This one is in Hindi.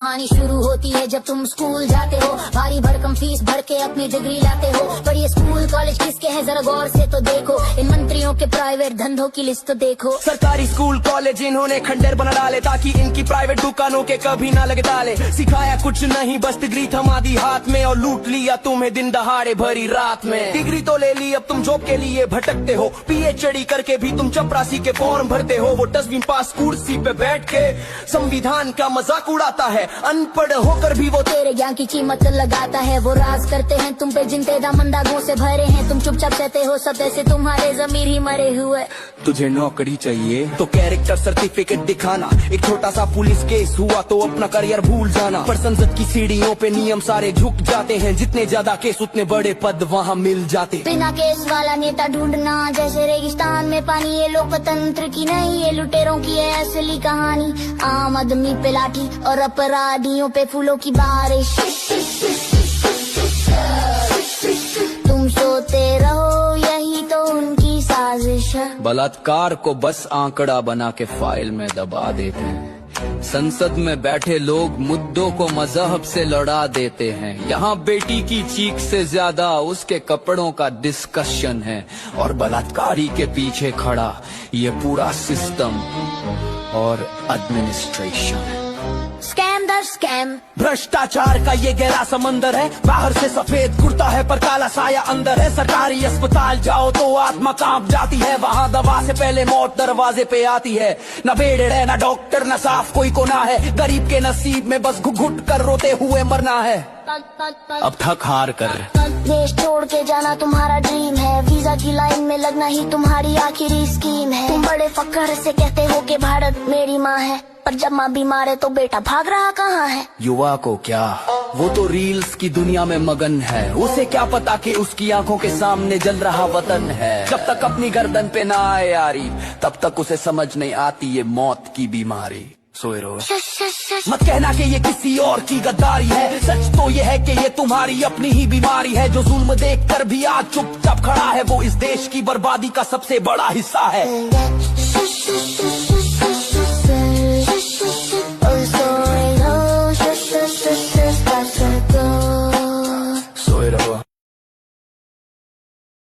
कहानी शुरू होती है जब तुम स्कूल जाते हो, भारी भरकम फीस भर के अपनी डिग्री लाते हो। पर ये स्कूल कॉलेज किसके हैं जरा गौर से तो देखो, इन मंत्रियों के प्राइवेट धंधों की लिस्ट तो देखो। सरकारी स्कूल कॉलेज इन्होंने खंडर बना डाले ताकि इनकी प्राइवेट दुकानों के कभी ना लगे ताले। सिखाया कुछ नहीं बस डिग्री थमा दी हाथ में और लूट लिया तुम्हें दिन दहाड़े भरी रात में। डिग्री तो ले ली अब तुम जॉब के लिए भटकते हो, पीएचडी करके भी तुम चपरासी के फॉर्म भरते हो। वो डस्टबिन पास कुर्सी पे बैठ के संविधान का मजाक उड़ाता है, अनपढ़ होकर भी वो तेरे ज्ञान की कीमत लगाता है। वो राज करते हैं तुम पे जिन दामंदागों से भरे हैं, तुम चुपचाप सहते हो सब ऐसे तुम्हारे जमीर ही मरे हुए। तुझे नौकरी चाहिए तो कैरेक्टर सर्टिफिकेट दिखाना, एक छोटा सा पुलिस केस हुआ तो अपना करियर भूल जाना। पर संसद की सीढ़ियों पे नियम सारे झुक जाते हैं, जितने ज्यादा केस उतने बड़े पद वहाँ मिल जाते। बिना केस वाला नेता ढूंढना जैसे रेगिस्तान में पानी, ये लोकतंत्र की नहीं ये लुटेरों की है असली कहानी। आम आदमी पे लाठी और अपराधियों पे फूलों की बारिश। तुम सोते रहो यही तो उनकी साजिश है। बलात्कार को बस आंकड़ा बना के फाइल में दबा देते हैं, संसद में बैठे लोग मुद्दों को मजहब से लड़ा देते हैं। यहाँ बेटी की चीख से ज्यादा उसके कपड़ों का डिस्कशन है, और बलात्कारी के पीछे खड़ा ये पूरा सिस्टम और एडमिनिस्ट्रेशन है। स्कैम दर स्कैम, भ्रष्टाचार का ये गहरा समंदर है। बाहर से सफेद कुर्ता है पर काला साया अंदर है। सरकारी अस्पताल जाओ तो आत्मा कांप जाती है, वहाँ दवा से पहले मौत दरवाजे पे आती है। न बेड है न डॉक्टर न साफ कोई कोना है, गरीब के नसीब में बस घुट कर रोते हुए मरना है। अब थक हार कर देश छोड़ के जाना तुम्हारा ड्रीम है, वीजा की लाइन में लगना ही तुम्हारी आखिरी स्कीम है। तुम बड़े फक्र से कहते हो कि भारत मेरी माँ है, पर जब माँ बीमार है तो बेटा भाग रहा कहाँ है। युवा को क्या, वो तो रील्स की दुनिया में मगन है, उसे क्या पता कि उसकी आंखों के सामने जल रहा वतन है। जब तक अपनी गर्दन पे ना आए यारी, तब तक उसे समझ नहीं आती ये मौत की बीमारी। सोए रहो, मत कहना कि ये किसी और की गद्दारी है, सच तो ये है कि ये तुम्हारी अपनी ही बीमारी है। जो जुल्म देख कर भी आज चुपचाप खड़ा है, वो इस देश की बर्बादी का सबसे बड़ा हिस्सा है।